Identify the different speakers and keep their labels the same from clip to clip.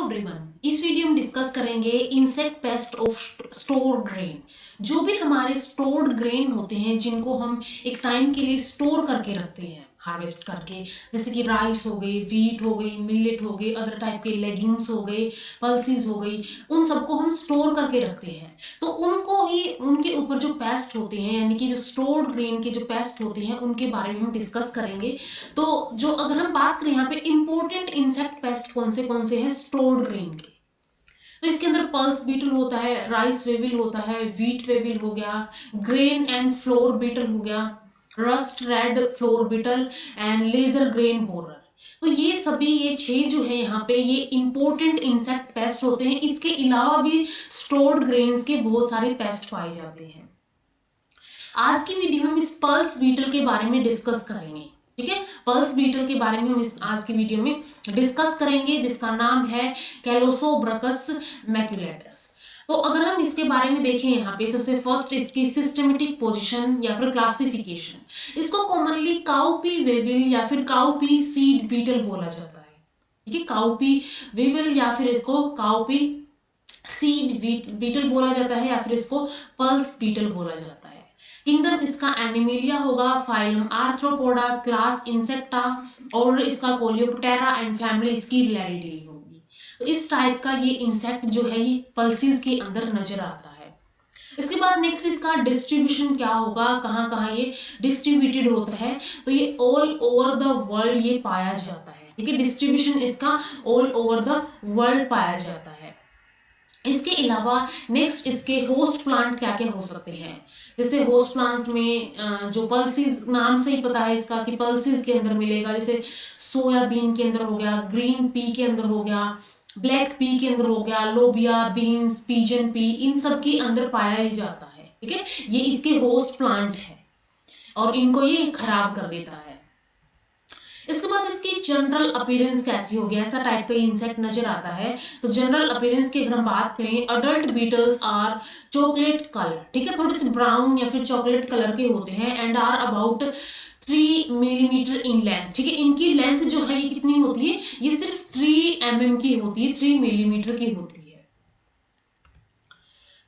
Speaker 1: Everyone, इस video में discuss करेंगे insect pest of stored grain. जो भी हमारे स्टोर्ड ग्रेन होते हैं जिनको हम एक टाइम के लिए स्टोर करके रखते हैं हार्वेस्ट करके, जैसे कि राइस हो गई, व्हीट हो गई, मिलेट हो गई, अदर टाइप के लेग्यूम्स हो गए, पल्सीज हो गई, उन सबको हम स्टोर करके रखते हैं। तो उनको ही उनके ऊपर जो पेस्ट होते हैं यानी कि जो स्टोर्ड ग्रेन के जो पेस्ट होते हैं उनके बारे में हम डिस्कस करेंगे। तो जो अगर हम बात करें यहाँ पे इंपॉर्टेंट इंसेक्ट पेस्ट कौन से हैं स्टोर्ड ग्रेन के, तो इसके अंदर पल्स बीटल होता है, राइस वेविल होता है, व्हीट वेविल हो गया, ग्रेन एंड फ्लोर बीटल हो गया, rust red flour beetle and lesser grain borer. तो ये सभी ये 6 जो है यहाँ पे ये इंपॉर्टेंट इंसेक्ट पेस्ट होते हैं। इसके अलावा भी स्टोर्ड ग्रेन्स के बहुत सारे पेस्ट पाए जाते हैं। आज की वीडियो में हम इस पल्स बीटल के बारे में डिस्कस करेंगे। ठीक है, पल्स बीटल के बारे में हम इस आज की वीडियो में डिस्कस करेंगे जिसका नाम है कैलोसोब्रकस मैक्युलेटस। तो अगर हम इसके बारे में देखें यहाँ पे सबसे फर्स्ट इसकी सिस्टमेटिक पोजीशन या फिर क्लासिफिकेशन, इसको कॉमनली काउपी वेविल या फिर काउपी सीड बीटल बोला जाता है। ठीक है, काउपी वेविल या फिर इसको काउपी सीड बीटल बोला जाता है या फिर इसको पल्स बीटल बोला जाता है। किंगडम इसका एनिमेलिया होगा, फाइलम आर्थ्रोपोडा, क्लास इंसेक्टा और इसका कोलियोप्टेरा एंड फैमिली इसकी रिलेटिव होगी। तो इस टाइप का ये इंसेक्ट जो है ये पल्सीज के अंदर नजर आता है। इसके बाद नेक्स्ट इसका डिस्ट्रीब्यूशन क्या होगा, कहाँ कहाँ ये डिस्ट्रीब्यूटेड होता है, तो ये ऑल ओवर द वर्ल्ड ये पाया जाता है। ठीक है, डिस्ट्रीब्यूशन इसका ऑल ओवर द वर्ल्ड पाया जाता है। इसके अलावा नेक्स्ट इसके होस्ट प्लांट क्या क्या हो सकते हैं, जैसे होस्ट प्लांट में जो पल्सीज नाम से ही पता है इसका कि पल्सीज के अंदर मिलेगा, जैसे सोयाबीन के अंदर हो गया, ग्रीन पी के अंदर हो गया, ब्लैक पी के अंदर हो गया, लोबिया, बीन्स, पिजन पी, इन सब के अंदर पाया ही जाता है। ठीक है, ये इसके होस्ट प्लांट है और इनको ये खराब कर देता है। इसके बाद इसकी जनरल अपीयरेंस कैसी होगी, ऐसा टाइप का इंसेक्ट नजर आता है। तो जनरल अपीयरेंस की अगर हम बात करें, adult beetles are chocolate colour. ठीक है, थोड़े से ब्राउन या फिर चॉकलेट कलर के होते हैं and are about 3 millimetre in length. ठीक है, इनकी लेंथ जो है ये कितनी होती है, ये सिर्फ 3 mm की होती है, 3 मिलीमीटर की होती है।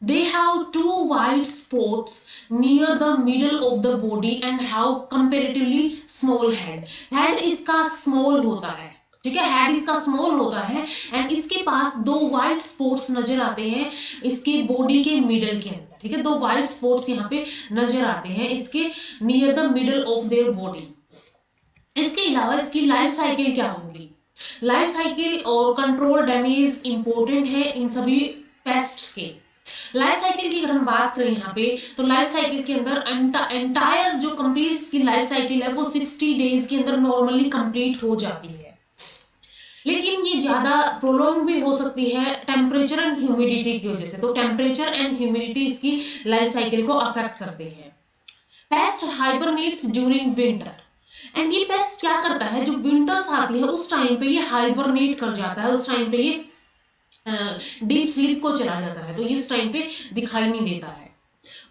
Speaker 1: They have 2 white spots near the middle of the body and have comparatively small head. Head इसका small होता है। ठीक है, हेड इसका स्मॉल होता है एंड इसके पास 2 व्हाइट स्पॉट्स नजर आते हैं इसके बॉडी के मिडल के अंदर। ठीक है, 2 व्हाइट स्पॉट्स यहाँ पे नजर आते हैं इसके near the middle of their body. इसके अलावा इसकी लाइफ साइकिल क्या होगी, लाइफ साइकिल और कंट्रोल डैमेज इंपॉर्टेंट है इन सभी पेस्ट्स के। लाइफ साइकिल की अगर हम बात करें यहाँ पे, तो लाइफ साइकिल के अंदर एंटायर जो कंप्लीट इसकी लाइफ साइकिल है वो 60 डेज के अंदर नॉर्मली कंप्लीट हो जाती है, लेकिन ये ज्यादा प्रोलॉन्ग भी हो सकती है टेम्परेचर एंड ह्यूमिडिटी की वजह से। तो टेम्परेचर एंड ह्यूमिडिटी इसकी लाइफ साइकिल को अफेक्ट करते हैं। पेस्ट हाइबरनेट्स ड्यूरिंग विंटर एंड ये पेस्ट क्या करता है, जब विंटर्स आती है उस टाइम पे ये हाइबरनेट कर जाता है, उस टाइम पे ये डीप स्लीप को चला जाता है, तो इस टाइम पे दिखाई नहीं देता है।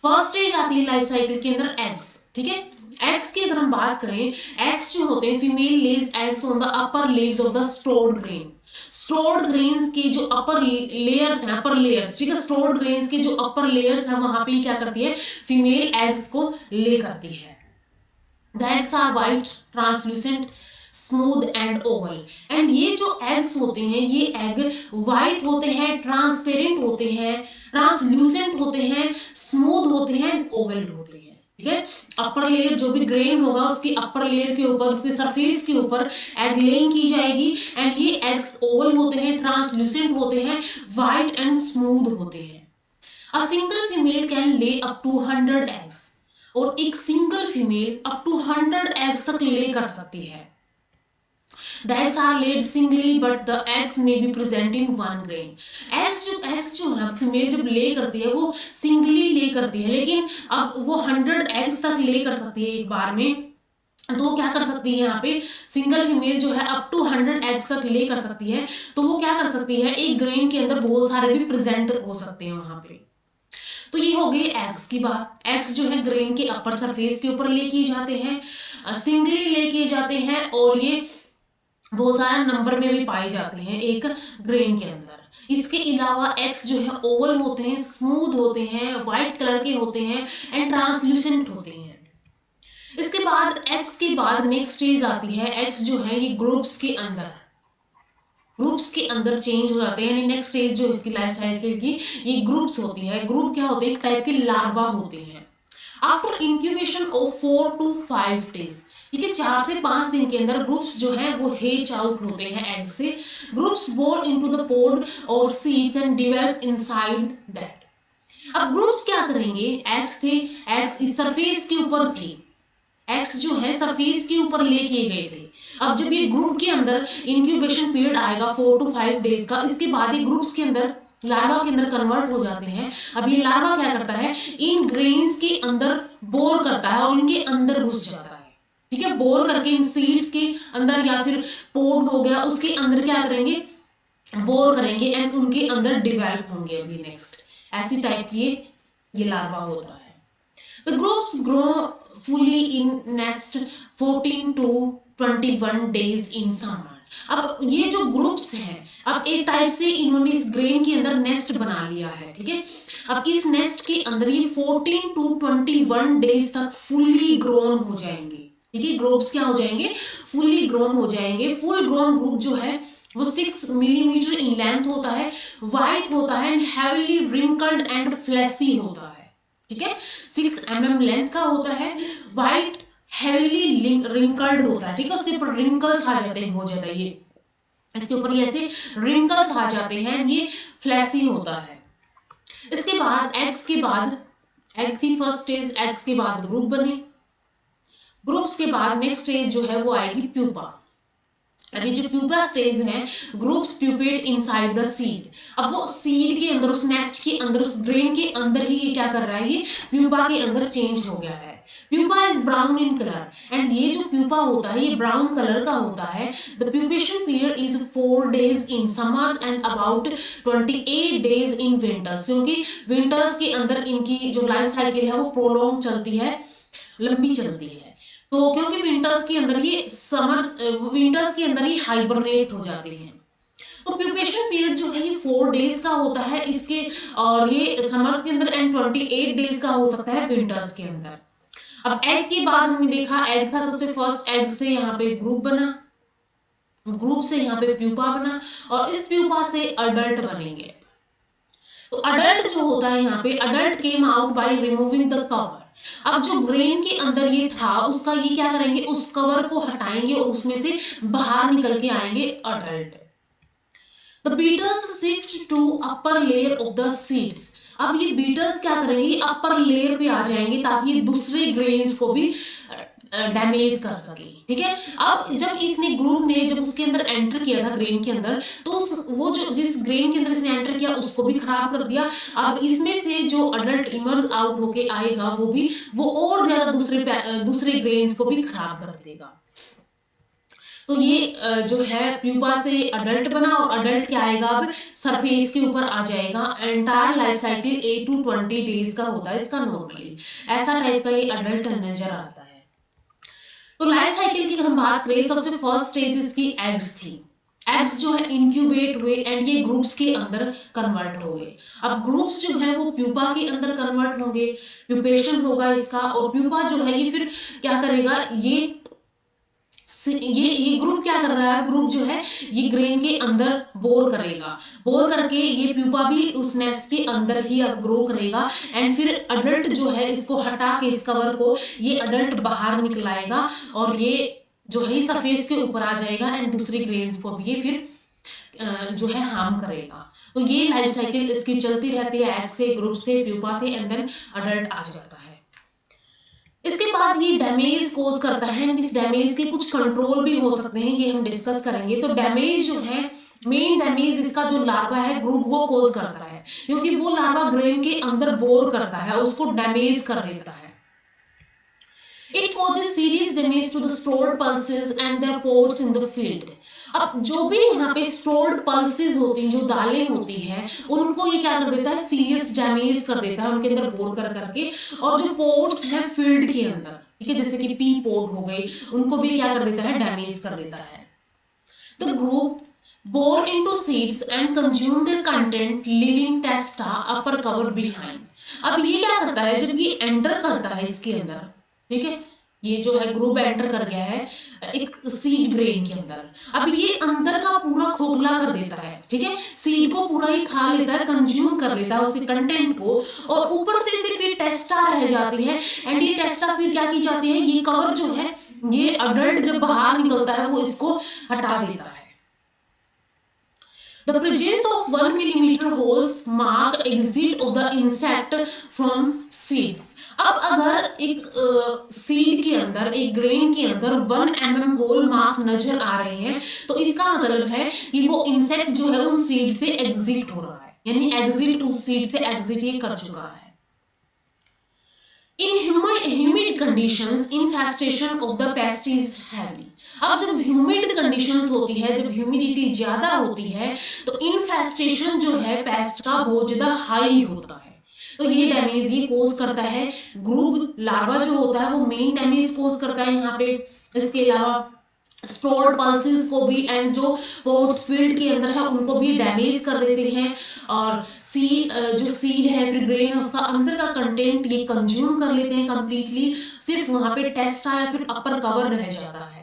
Speaker 1: फर्स्ट स्टेज आती है लाइफ साइकिल के अंदर एग्स। ठीक है, एग्स की अगर हम बात करें, एग्स जो होते हैं female Lay's eggs on the upper leaves of the stored grain. Stored grains के जो अपर लेयर्स हैं, अपर लेयर्स, ठीक है, स्टोर्ड ग्रेन्स के जो अपर लेयर्स हैं वहां पे क्या करती है, फीमेल एग्स को ले करती है। The eggs are white, translucent, smooth and oval. And ये जो एग्स होते हैं ये एग वाइट होते हैं, ट्रांसपेरेंट होते हैं, ट्रांसल्यूसेंट होते हैं, स्मूथ होते हैं, ओवल होते हैं। ठीक है, अपर लेयर जो भी ग्रेन होगा उसकी अपर लेयर के ऊपर, उसके सरफेस के ऊपर एग लेइंग की जाएगी एंड ये एग्स ओवल होते हैं, ट्रांसल्यूसेंट होते हैं, वाइट एंड स्मूथ होते हैं। A single female can lay up to 100 eggs, और एक single female up to 100 eggs तक ले कर सकती है। The eggs are laid singly, but the eggs may be present in one grain. eggs जो है फीमेल जब ले करती है वो सिंगली ले करती है, लेकिन अब वो 100 एग्स तक ले कर सकती है एक बार में। तो क्या कर सकती है यहाँ पे सिंगल फीमेल जो है अप टू 100 एग्स तक ले कर सकती है। तो वो क्या कर सकती है, एक ग्रेन के अंदर बहुत सारे भी प्रेजेंट हो सकते हैं वहां पे। तो ये हो गई एग्स की बात। एग्स जो है ग्रेन के अपर सरफेस के ऊपर ले किए जाते हैं, सिंगली ले किए जाते हैं और ये बहुत सारे नंबर में भी पाए जाते हैं एक ग्रेन के अंदर। इसके अलावा एग्स जो है ओवल होते हैं, स्मूथ होते हैं, व्हाइट कलर के होते हैं एंड ट्रांसल्यूसेंट होते हैं। इसके बाद एग्स के बाद नेक्स्ट स्टेज आती है, एग्स जो है ये ग्रुप्स के अंदर चेंज हो जाते हैं, यानी नेक्स्ट स्टेज जो इसकी लाइफ साइकिल की ये ग्रुप्स होती है। ग्रुप क्या होते हैं? एक टाइप के लार्वा होते हैं। After incubation of 4 to 5 days, ठीक है, 4 से 5 दिन के अंदर ग्रुप्स जो है वो हेच आउट होते हैं एग से। Groups bore into the pod और seeds and develop inside that. अब ग्रुप्स क्या करेंगे? एग्स थे, एग्स इस सरफेस के ऊपर थे, एग्स जो है सरफेस के ऊपर ले किए गए थे। अब जब ये ग्रुप के अंदर इंक्यूबेशन पीरियड आएगा 4 to 5 डेज का, इसके बाद ये ग्रुप्स के अंदर लार्वा के अंदर कन्वर्ट हो जाते हैं। अब ये लार्वा क्या करता है? इन ग्रेन्स के अंदर बोर करता है और इनके अंदर घुस जाता है, ठीक है। बोर करके इन सीड्स के अंदर या फिर पोड हो गया उसके अंदर क्या करेंगे? बोर करेंगे एंड उनके अंदर डिवेल्प होंगे। अभी नेक्स्ट ऐसी टाइप की ये लार्वा होता है। The groups grow fully in nest 14 to 21 days in summer. अब ये जो ग्रुप्स हैं, अब एक टाइप से इन्होंने इस ग्रेन के अंदर नेस्ट बना लिया है, ठीक है। अब इस नेस्ट के अंदर ये 14 to 21 डेज तक फुल्ली ग्रोन हो जाएंगे, ठीक है। ग्रुप्स क्या हो जाएंगे? फुल्ली ग्रोन हो जाएंगे। फुल ग्रोन ग्रुप जो है वो 6 मिलीमीटर इन लेंथ होता है, वाइट होता है and heavily wrinkled and fleshy होता है, ठीक है। 6 mm लेंथ का होता है, वाइट हेवीली रिंकल्ड होता है, ठीक है। उसके ऊपर रिंकल्स आ जाते हैं, हो जाता है ये, इसके ऊपर ये ऐसे रिंकल्स आ जाते हैं, ये फ्लैसी होता है। इसके बाद एग्स के बाद, एग थी फर्स्ट स्टेज, एग्स के बाद ग्रुप बने। ग्रुप्स के बाद नेक्स्ट स्टेज जो है वो आएगी प्यूपा। अभी जो प्यूपा स्टेज है, groups pupate inside the seed. अब वो सीड के अंदर, उस नेस्ट के अंदर, उस ग्रेन के अंदर ही ये क्या कर रहा है? ये प्यूपा के अंदर चेंज हो गया है। Pupa is brown in colour and ये जो प्यूपा होता है ये ब्राउन कलर का होता है। The pupation period is 4 days in summers and about 28 days in winters, क्योंकि विंटर्स के अंदर इनकी जो लाइफ साइकिल है वो प्रोलॉन्ग चलती है, लंबी चलती है। तो क्योंकि विंटर्स के अंदर के अंदर ही हाइबरनेट हो जाते हैं। तो प्यूपेशन पीरियड जो है ये 4 days का होता है इसके, और ये समर्स के अंदर एंड 28 days का हो सकता है विंटर्स के अंदर। अब एग के बाद हमने देखा, एग था सबसे फर्स्ट, एग से यहाँ पे ग्रुप बना, ग्रुप से यहाँ पे प्यूपा बना और इस प्यूपा से अडल्ट बनेंगे। तो अडल्ट जो होता है यहाँ पे, adult came out by removing the cover. अब जो ग्रेन के अंदर ये था उसका ये क्या करेंगे? उस कवर को हटाएंगे और उसमें से बाहर निकल के आएंगे adult. The beetles shift to upper layer of the seeds. अब ये बीटल्स क्या करेंगे? अपर लेयर पे आ जाएंगे ताकि ये दूसरे ग्रेन्स को भी डैमेज कर सके, ठीक है। अब जब इसने ग्रुप ने जब उसके अंदर एंटर किया था ग्रेन के अंदर, तो वो जो जिस ग्रेन के अंदर इसने एंटर किया उसको भी खराब कर दिया। अब इसमें से जो अडल्ट इमर्ज आउट होके आएगा वो और ज्यादा दूसरे ग्रेन्स को भी खराब कर देगा। तो ये जो है प्यूपा से अडल्ट बना और अडल्ट क्या आएगा? अब सरफेस के ऊपर आ जाएगा। Entire life cycle 8 to 20 days का होता है इसका नॉर्मली, ऐसा टाइप का ये अडल्ट नजर आता है। तो लाइफ साइकिल की अगर हम बात करें, सबसे फर्स्ट स्टेज इसकी एग्स थी। एग्स जो है इंक्यूबेट हुए एंड ये ग्रुप्स के अंदर कन्वर्ट हो गए। अब ग्रुप्स जो है वो प्यूपा के अंदर कन्वर्ट होंगे, प्यूपेशन होगा इसका, और प्यूपा जो है ये फिर क्या करेगा? ये ग्रुप क्या कर रहा है? ग्रुप जो है ये ग्रेन के अंदर बोर करेगा, बोर करके ये प्यूपा भी उस नेस्ट के अंदर ही अब ग्रो करेगा एंड फिर अडल्ट जो है इसको हटा के इस कवर को ये अडल्ट बाहर निकलाएगा और ये जो है सरफेस के ऊपर आ जाएगा एंड दूसरी ग्रेन्स को भी ये फिर जो है हार्म करेगा। तो ये लाइफ साइकिल इसकी चलती रहती है। एग्स थे, ग्रुप्स थे, प्यूपा थे एंड देन अडल्ट आ जाता है। इसके बाद ये डैमेज कोज करता है एंड इस डैमेज के कुछ कंट्रोल भी हो सकते हैं, ये हम डिस्कस करेंगे। तो डैमेज जो है, मेन डैमेज इसका जो लार्वा है ग्रुप वो कोज करता है, क्योंकि वो लार्वा ग्रेन के अंदर बोर करता है, उसको डैमेज कर देता है। It causes serious damage to the stored pulses and their pods in the field. अब जो भी यहाँ पे स्टोर्ड पल्सेस होती हैं, जो दालें होती हैं, उनको ये क्या कर देता है? सीरियस डैमेज कर देता है उनके अंदर बोर कर करके। और जो पोर्ट्स हैं फील्ड के अंदर, ठीक है, जैसे कि पी पोर्ट हो गई, उनको भी क्या कर देता है? डैमेज कर देता है। The group bore into seeds and consume their content leaving testa upper cover behind। अब ये क्या करता है, जब ये एंटर करता है इसके अंदर, ठीक है, ये जो है ग्रुप एंटर कर गया है एक सीड ग्रेन के अंदर, अब ये अंदर का पूरा खोखला कर देता है, ठीक है, सीड को पूरा ही खा लेता है, कंज्यूम कर लेता है उसके कंटेंट को, और ऊपर से सिर्फ ये टेस्टा रह जाती है। एंड ये टेस्टा फिर क्या की जाती है, ये कवर जो है, ये अडल्ट जब बाहर निकलता है वो इसको हटा देता है। The presence of 1 millimeter holes mark exit of the insect from seeds। अब अगर एक सीड के अंदर, एक ग्रेन के अंदर 1 mm होल मार्क नजर आ रहे हैं, तो इसका मतलब है कि वो इंसेक्ट जो है उन सीड से एग्जिट हो रहा है, यानी एग्जिट उस सीड से एग्जिट ये कर चुका है। In humid conditions, infestation of the pest is heavy। अब जब ह्यूमिड कंडीशंस होती है, जब ह्यूमिडिटी ज्यादा होती है, तो इन्फेस्टेशन जो है पेस्ट का बहुत ज्यादा हाई होता है, तो ये डैमेज ये कोज करता है। ग्रुप लार्वा जो होता है वो मेन डैमेज कोज करता है यहाँ पे। इसके अलावा स्टोर्ड पल्सेस को भी, एंड जो पोर्ट्स फील्ड के अंदर है उनको भी डैमेज कर देते हैं, और जो सीड है फिर ग्रेन है उसका अंदर का कंटेंट ये कंज्यूम कर लेते हैं कंप्लीटली, सिर्फ वहां पे टेस्टा या फिर अपर कवर रह जाता है।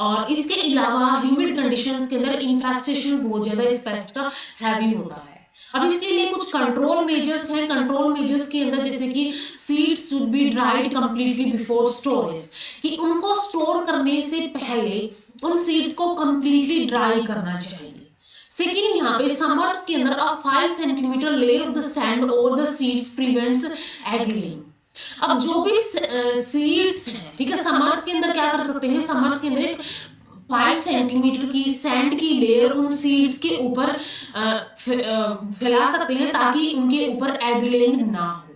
Speaker 1: और इसके अलावा ह्यूमिड कंडीशंस के अंदर इन्फेस्टेशन बहुत ज्यादा इस पेस्ट का हैवी होता है। अब इसके लिए कुछ कंट्रोल मेजर्स हैं। कंट्रोल मेजर्स के अंदर जैसे कि seeds should be dried completely before storage, कि उनको स्टोर करने से पहले उन सीड्स को कंप्लीटली ड्राई करना चाहिए। सेकेंड, यहाँ पे समर्स के अंदर 5 centimetre layer of the sand over the seeds prevents egg laying. अब जो भी सीड्स हैं, ठीक है, समर्स के अंदर क्या कर सकते हैं, समर्स के अंदर एक 5 सेंटीमीटर की सैंड की लेयर उन सीड्स के ऊपर फैला सकते हैं ताकि उनके ऊपर एग लेइंग ना हो।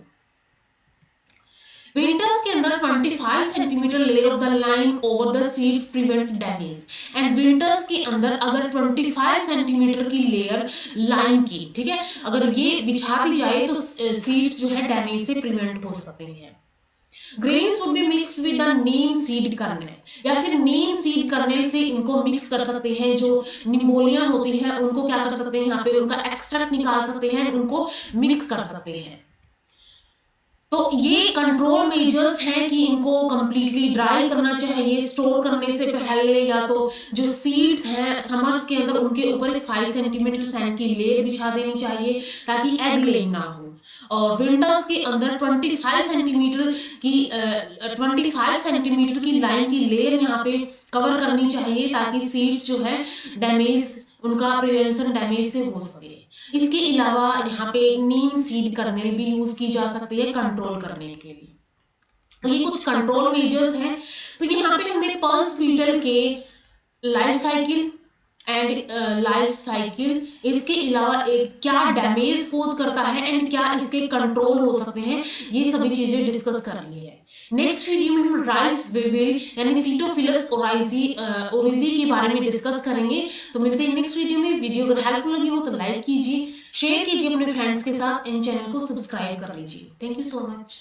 Speaker 1: विंटर्स के अंदर 25 centimetre layer of the line over the seeds prevent damage. And winters के अंदर अगर 25 सेंटीमीटर की लेयर लाइन की, ठीक है, अगर ये बिछा दी जाए तो सीड्स जो है डैमेज से प्रिवेंट हो सकते हैं। Grains should be mixed with the Neem seed kernel, या फिर नीम सीड कर्नेल से इनको मिक्स कर सकते हैं। जो निम्बोलिया होती है उनको क्या कर सकते हैं, यहाँ पे उनका एक्सट्रैक्ट निकाल सकते हैं, उनको मिक्स कर सकते हैं। तो ये कंट्रोल मेजर्स हैं कि इनको कंप्लीटली ड्राई करना चाहिए स्टोर करने से पहले, या तो जो सीड्स हैं समर्स के अंदर उनके ऊपर एक 5 सेंटीमीटर सैंड की लेयर बिछा देनी चाहिए ताकि एग लेइंग ना हो। और विंटर्स के अंदर 25 सेंटीमीटर की लाइन की लेयर यहाँ पे कवर करनी चाहिए ताकि सीड्स जो है डैमेज, उनका प्रिवेंशन डैमेज से हो सके। इसके अलावा यहाँ पे नीम सीड कर्नेल भी यूज की जा सकती है कंट्रोल करने के लिए। तो ये कुछ कंट्रोल मेजर्स हैं। तो यहाँ पे हमने पल्स बीटल के life cycle and life cycle, इसके अलावा क्या डैमेज कोज करता है एंड क्या इसके कंट्रोल हो सकते हैं, ये सभी चीजें डिस्कस कर ली है। नेक्स्ट वीडियो में हम राइस वेविल यानी सीटोफिलस ओरिजी के बारे में डिस्कस करेंगे। तो मिलते हैं नेक्स्ट वीडियो में। वीडियो अगर हेल्पफुल लगी हो तो लाइक कीजिए, शेयर कीजिए अपने फ्रेंड्स के साथ, इन चैनल को सब्सक्राइब कर लीजिए। Thank you so much.